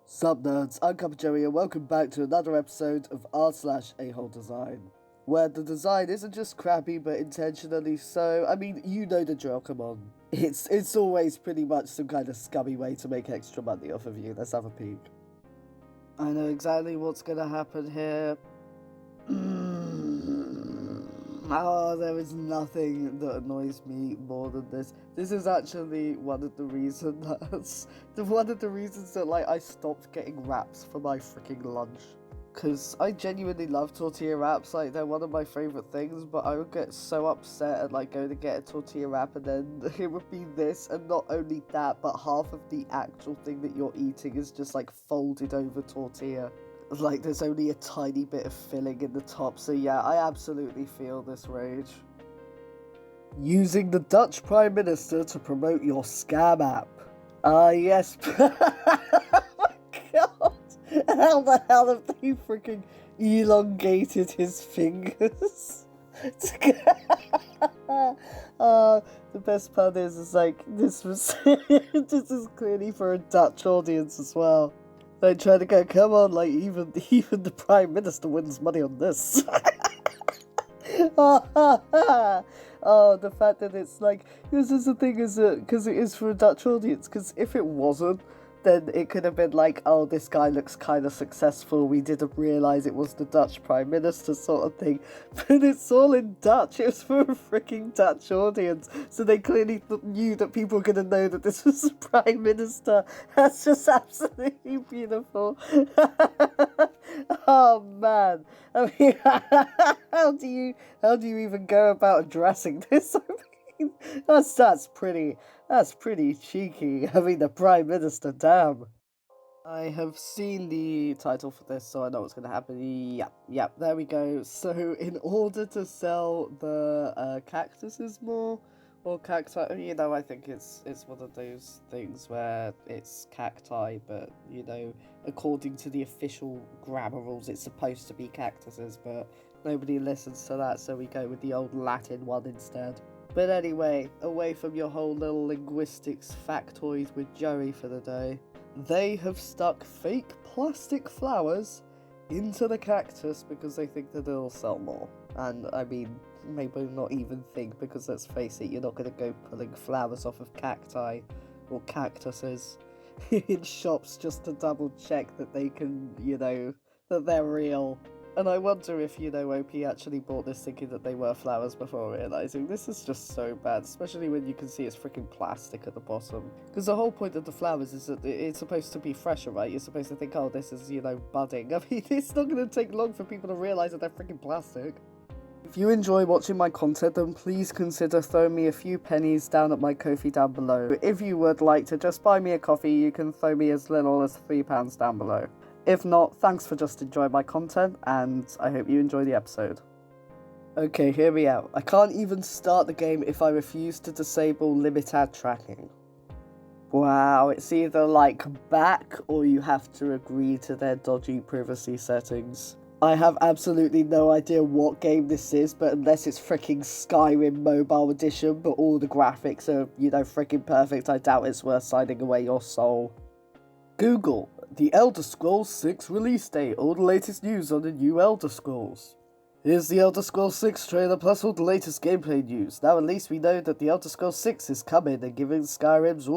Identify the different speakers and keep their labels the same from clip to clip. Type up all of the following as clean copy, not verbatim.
Speaker 1: Sup nerds, I'm CuppaJoey and welcome back to another episode of r/aholedesign, where the design isn't just crappy but intentionally so. I mean, you know the drill, come on. It's always pretty much some kind of scummy way to make extra money off of you. Let's have a peek. I know exactly what's gonna happen here. Oh, there is nothing that annoys me more than this. This is actually one of the reasons that like I stopped getting wraps for my freaking lunch. Cause I genuinely love tortilla wraps, like they're one of my favorite things, but I would get so upset at like going to get a tortilla wrap and then it would be this, and not only that, but half of the actual thing that you're eating is just like folded over tortilla. Like, there's only a tiny bit of filling in the top, so yeah, I absolutely feel this rage. Using the Dutch Prime Minister to promote your scam app. Yes. Oh my god! How the hell have they freaking elongated his fingers? The best part is like, this this is clearly for a Dutch audience as well. Like, trying to go, come on, like, even the Prime Minister wins money on this. Oh, the fact that it's like, this is the thing, is it, because it is for a Dutch audience, because if it wasn't, then it could have been like, oh, this guy looks kind of successful, we didn't realise it was the Dutch Prime Minister sort of thing, but it's all in Dutch, it's for a freaking Dutch audience, so they clearly knew that people were going to know that this was the Prime Minister. That's just absolutely beautiful. Oh man, I mean, how do you even go about addressing this? I mean, that's pretty cheeky. I mean, the Prime Minister, damn. I have seen the title for this, so I know what's going to happen. Yeah, there we go. So, in order to sell the cactuses more, or cacti, I think it's one of those things where it's cacti, but, according to the official grammar rules, it's supposed to be cactuses, but nobody listens to that, so we go with the old Latin one instead. But anyway, away from your whole little linguistics factoid with Joey for the day, they have stuck fake plastic flowers into the cactus because they think that it'll sell more. And I mean, maybe not even think, because let's face it, you're not going to go pulling flowers off of cacti or cactuses in shops just to double check that they can, that they're real. And I wonder if, OP actually bought this thinking that they were flowers before realising this is just so bad, especially when you can see it's freaking plastic at the bottom. Because the whole point of the flowers is that it's supposed to be fresher, right? You're supposed to think, oh, this is, budding. I mean, it's not going to take long for people to realise that they're freaking plastic. If you enjoy watching my content, then please consider throwing me a few pennies down at my Ko-fi down below. If you would like to just buy me a coffee, you can throw me as little as £3 down below. If not, thanks for just enjoying my content, and I hope you enjoy the episode. Okay, hear me out. I can't even start the game if I refuse to disable limit ad tracking. Wow, it's either like back or you have to agree to their dodgy privacy settings. I have absolutely no idea what game this is, but unless it's freaking Skyrim Mobile Edition, but all the graphics are, freaking perfect, I doubt it's worth signing away your soul. Google, the Elder Scrolls 6 release date, all the latest news on the new Elder Scrolls. Here's the Elder Scrolls 6 trailer plus all the latest gameplay news. Now at least we know that the Elder Scrolls 6 is coming and giving Skyrim's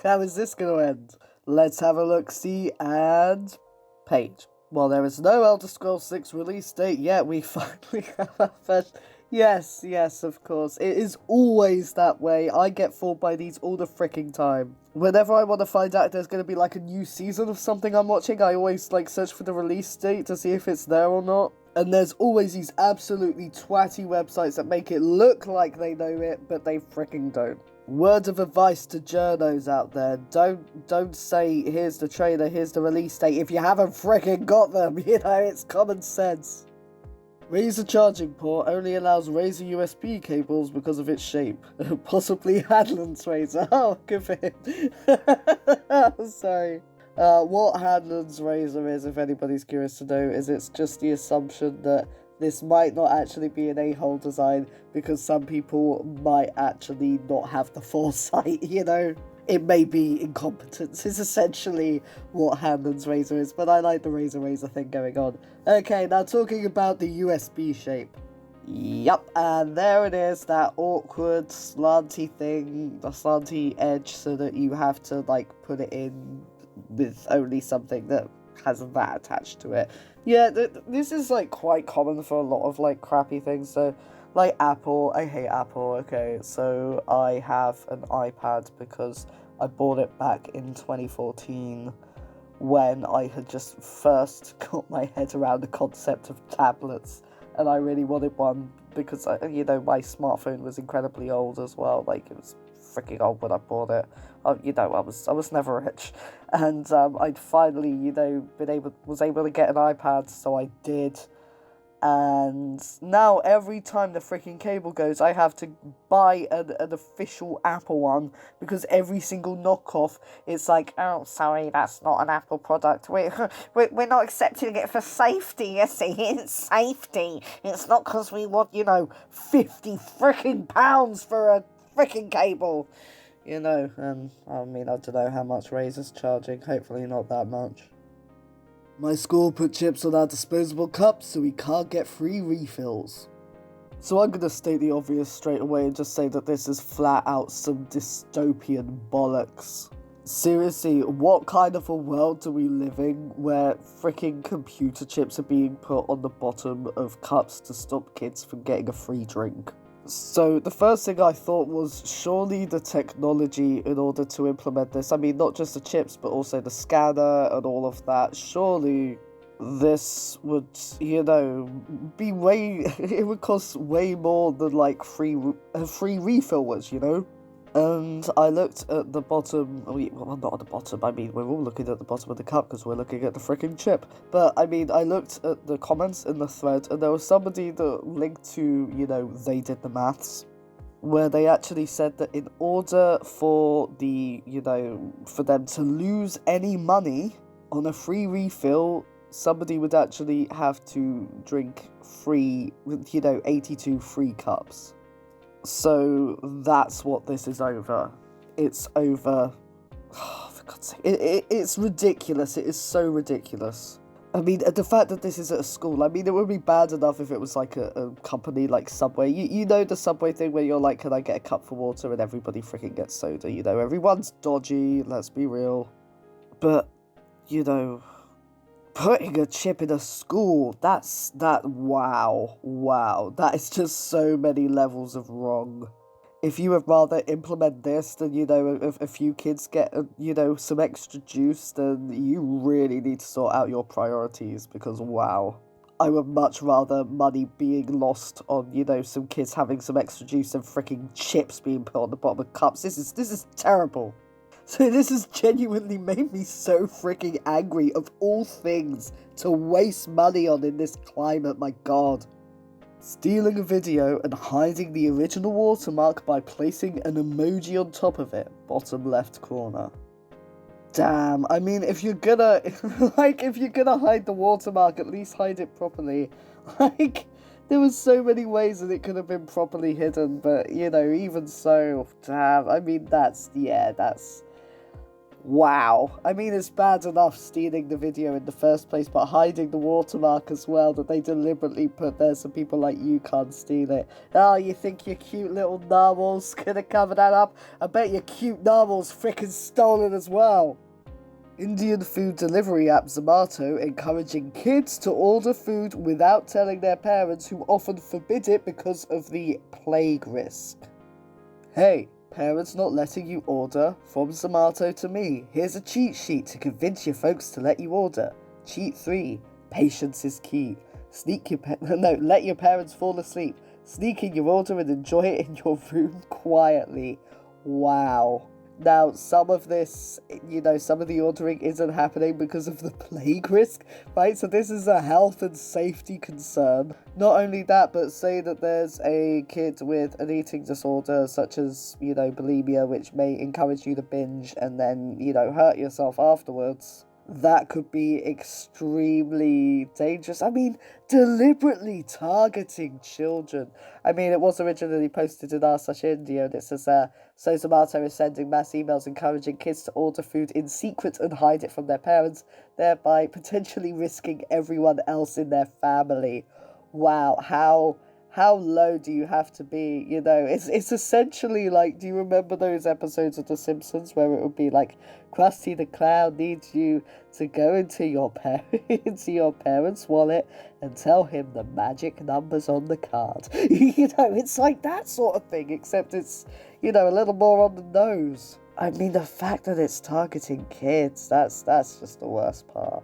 Speaker 1: how is this gonna end? Let's have a look-see and page. While there is no Elder Scrolls 6 release date yet, we finally have our first... Yes, of course. It is always that way. I get fooled by these all the freaking time. Whenever I want to find out if there's going to be like a new season of something I'm watching, I always like search for the release date to see if it's there or not. And there's always these absolutely twatty websites that make it look like they know it, but they freaking don't. Word of advice to journos out there, don't say, here's the trailer, here's the release date, if you haven't freaking got them, it's common sense. Razer charging port only allows Razer USB cables because of its shape. Possibly Hadland's Razer. Oh, good for him. Sorry. What Hadland's Razer is, if anybody's curious to know, is it's just the assumption that this might not actually be an a-hole design because some people might actually not have the foresight, It may be incompetence, is essentially what Hanlon's razor is, but I like the razor thing going on. Okay, now talking about the USB shape. Yup, and there it is, that awkward slanty thing, the slanty edge, so that you have to, like, put it in with only something that has that attached to it. Yeah, this is, like, quite common for a lot of, like, crappy things, so, like, Apple, I hate Apple, okay, so I have an iPad because I bought it back in 2014 when I had just first got my head around the concept of tablets, and I really wanted one because, my smartphone was incredibly old as well. Like, it was freaking old when I bought it. I was never rich, and I'd finally, was able to get an iPad, so I did. And now every time the freaking cable goes, I have to buy an official Apple one, because every single knockoff, it's like, oh, sorry, that's not an Apple product. We're not accepting it for safety, you see. It's safety. It's not because we want, 50 freaking pounds for a freaking cable. And I don't know how much Razor's charging. Hopefully not that much. My school put chips on our disposable cups so we can't get free refills. So I'm gonna state the obvious straight away and just say that this is flat out some dystopian bollocks. Seriously, what kind of a world do we live in where freaking computer chips are being put on the bottom of cups to stop kids from getting a free drink? So the first thing I thought was, surely the technology in order to implement this, not just the chips, but also the scanner and all of that, surely this would, be it would cost way more than, like, a free refill was, And I looked at the bottom, well, not at the bottom, we're all looking at the bottom of the cup because we're looking at the freaking chip. But, I looked at the comments in the thread, and there was somebody that linked to, they did the maths, where they actually said that in order for for them to lose any money on a free refill, somebody would actually have to drink 82 free cups. So that's what this is over. It's over. Oh, for God's sake. It's ridiculous. It is so ridiculous. The fact that this is at a school, it would be bad enough if it was like a company like Subway. You know the Subway thing where you're like, can I get a cup for water? And everybody freaking gets soda, Everyone's dodgy, let's be real. But, putting a chip in a school, wow, that is just so many levels of wrong. If you would rather implement this than, a few kids get, some extra juice, then you really need to sort out your priorities, because wow. I would much rather money being lost on, some kids having some extra juice than freaking chips being put on the bottom of cups. This is terrible. So this has genuinely made me so freaking angry, of all things to waste money on in this climate, my god. Stealing a video and hiding the original watermark by placing an emoji on top of it, bottom left corner. Damn, if you're gonna, if you're gonna hide the watermark, at least hide it properly. There was so many ways that it could have been properly hidden, but, even so, damn, that's... Wow. It's bad enough stealing the video in the first place, but hiding the watermark as well, that they deliberately put there so people like you can't steal it. Oh, you think your cute little narwhal's gonna cover that up? I bet your cute narwhal's frickin' stolen as well. Indian food delivery app Zomato encouraging kids to order food without telling their parents, who often forbid it because of the plague risk. Hey, parents not letting you order? From Zomato to me. Here's a cheat sheet to convince your folks to let you order. Cheat 3. Patience is key. Let your parents fall asleep. Sneak in your order and enjoy it in your room quietly. Wow. Now, some of this, some of the ordering isn't happening because of the plague risk, right? So this is a health and safety concern. Not only that, but say that there's a kid with an eating disorder, such as, bulimia, which may encourage you to binge and then, hurt yourself afterwards. that could be extremely dangerous. I mean, deliberately targeting children. I mean, it was originally posted in r/India, and it says, So Zomato is sending mass emails encouraging kids to order food in secret and hide it from their parents, thereby potentially risking everyone else in their family. Wow, how low do you have to be? You know, it's essentially like, do you remember those episodes of The Simpsons where it would be like, Krusty the Clown needs you to go into your parents' wallet and tell him the magic numbers on the card. You know, it's like that sort of thing, except it's, you know, a little more on the nose. I mean, the fact that it's targeting kids, that's just the worst part.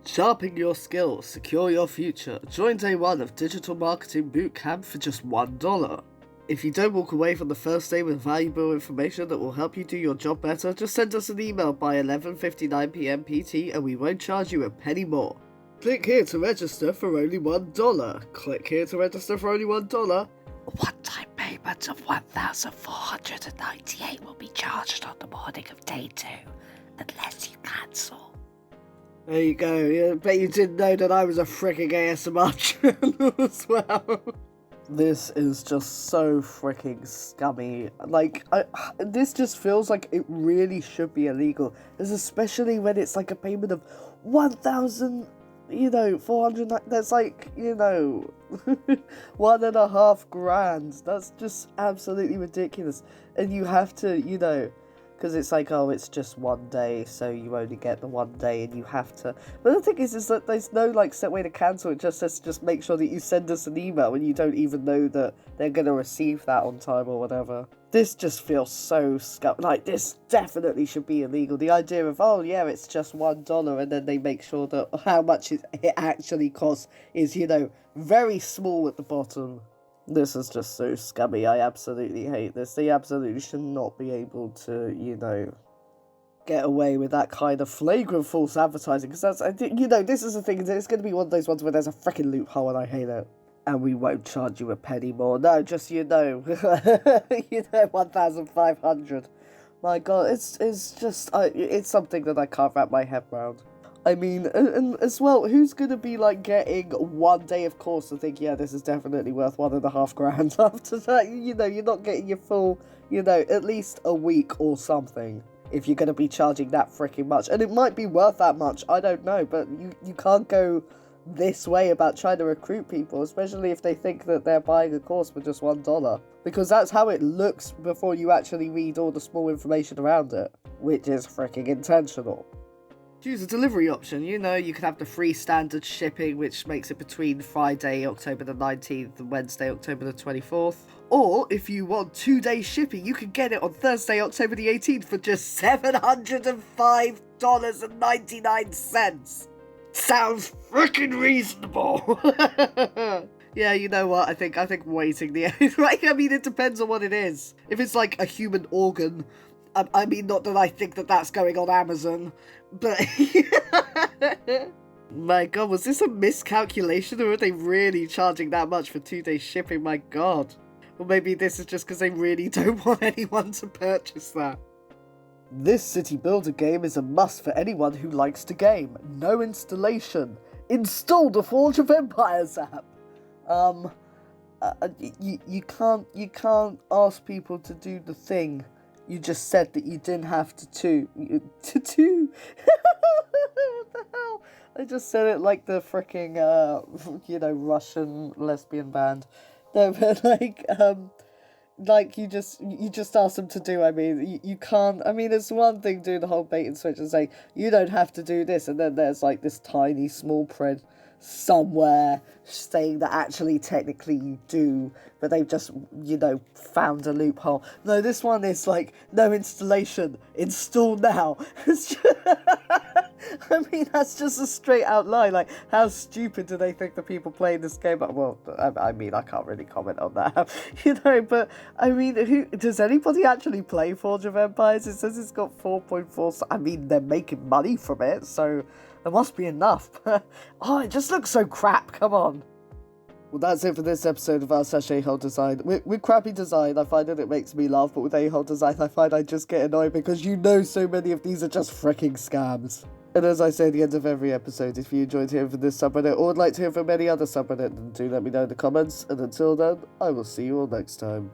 Speaker 1: Sharpen your skills, secure your future. Join day 1 of Digital Marketing Bootcamp for just $1. If you don't walk away from the first day with valuable information that will help you do your job better, just send us an email by 11:59 PM PT and we won't charge you a penny more. Click here to register for only $1. Click here to register for only $1.
Speaker 2: One-time payment of $1,498 will be charged on the morning of day 2, unless you cancel.
Speaker 1: There you go. I bet you didn't know that I was a freaking ASMR channel as well. This is just so freaking scummy. Like, this just feels like it really should be illegal. Especially when it's like a payment of 1,000, you know, 400. That's like, you know, $1.5 grand. That's just absolutely ridiculous. And you have to, you know, because it's like, oh, it's just one day, so you only get the one day, and you have to. But the thing is that there's no like set way to cancel. It just says just make sure that you send us an email when you don't even know that they're gonna receive that on time or whatever. This just feels so like this definitely should be illegal. The idea of, oh yeah, it's just $1, and then they make sure that how much it actually costs is, you know, very small at the bottom. This is just so scummy. I absolutely hate this. They absolutely should not be able to, you know, get away with that kind of flagrant false advertising. Because that's, you know, this is the thing. It's going to be one of those ones where there's a freaking loophole and I hate it. And we won't charge you a penny more. No, just, you know, you know, 1,500. My God, it's just, it's something that I can't wrap my head around. I mean, and as well, who's going to be, like, getting one day of course and think, yeah, this is definitely worth $1.5 grand after that? You know, you're not getting your full, you know, at least a week or something if you're going to be charging that freaking much. And it might be worth that much, I don't know, but you can't go this way about trying to recruit people, especially if they think that they're buying a course for just $1. Because that's how it looks before you actually read all the small information around it, which is freaking intentional. Choose a delivery option. You know, you can have the free standard shipping, which makes it between Friday, October the 19th and Wednesday, October the 24th. Or, if you want 2-day shipping, you can get it on Thursday, October the 18th for just $705.99. Sounds freaking reasonable. Yeah, you know what? I think waiting the right. I mean, it depends on what it is. If it's like a human organ, I mean, not that I think that that's going on Amazon, but my God, was this a miscalculation, or are they really charging that much for 2-day shipping? My God. Or maybe this is just because they really don't want anyone to purchase that. This city builder game is a must for anyone who likes to game. No installation. Install the Forge of Empires app. You can't ask people to do the thing. You just said that you didn't have to. What the hell? I just said it like the freaking, you know, Russian lesbian band. No, but like you just ask them to do. I mean, you can't. I mean, it's one thing doing the whole bait and switch and saying you don't have to do this, and then there's like this tiny small print somewhere saying that actually technically you do, but they've just, you know, found a loophole. No, this one is like, no installation, install now. I mean, that's just a straight out lie. Like, how stupid do they think the people playing this game are? Well, I mean, I can't really comment on that, you know, but I mean, does anybody actually play Forge of Empires? It says it's got 4.4, I mean, they're making money from it, so there must be enough. Oh, it just looks so crap, come on. Well, that's it for this episode of r/aholedesign. With crappy design, I find that it makes me laugh, but with ahole design, I find I just get annoyed because you know so many of these are just freaking scams. And as I say at the end of every episode, if you enjoyed hearing from this subreddit or would like to hear from any other subreddit, then do let me know in the comments. And until then, I will see you all next time.